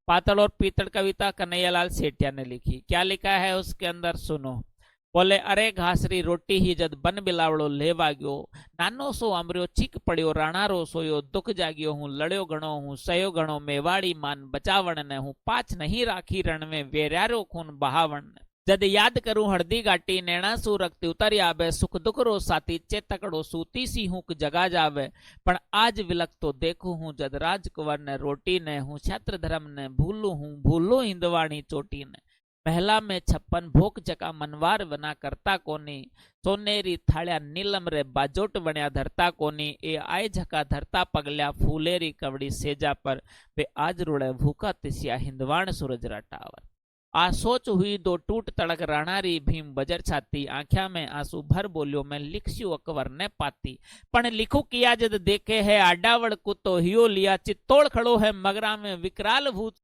पातल और पीतल कविता कन्हैयालाल सेठिया ने लिखी। क्या लिखा है उसके अंदर सुनो। बोले अरे घासरी रोटी ही जद बन बिलावड़ो लेवा गयो, नानो सो अमरियो चीक पड़ियो राणारो सोयो, दुख जागियो हूँ लड़्यो घणो हूँ सयो घणो, मेवाड़ी मान बचावण ने हूँ पाछ नहीं राखी रण में वेर्यारो खून बहावण ने। जद याद करूं हळदी घाटी नैणा सु रक्ति उतरी आवे, सुख दुख रो साथी चेतकड़ो सूती सी हूँ जगा जावे, पण आज विलक तो देखू हूँ जद राजकुंवर ने रोटी ने हूँ छात्र धर्म ने भूलू हूँ भूलो हिंदवाणी चोटी ने। पहला में 56 भोग चका मनवार बना करता कोनी, सोनेरी थाळ्या नीलम रे बाजोट बण्या धरता कोनी, ए आय झका धरता पगल्या फूलेरी कवड़ी सेजा पर, वे आज रुड़े भूखा तिसिया हिंदवाण सूरज टावर। आ सोच हुई दो टूट तड़क राणारी भीम बजर छाती, आंख्या में आंसू भर बोलियो मैं लिखस्यू अकबर ने पाती, पण लिखू किया जद देखे है आडावड़ कुतो हियो लिया, चित्तौड़ खड़ो है मगरा में विकराल भूत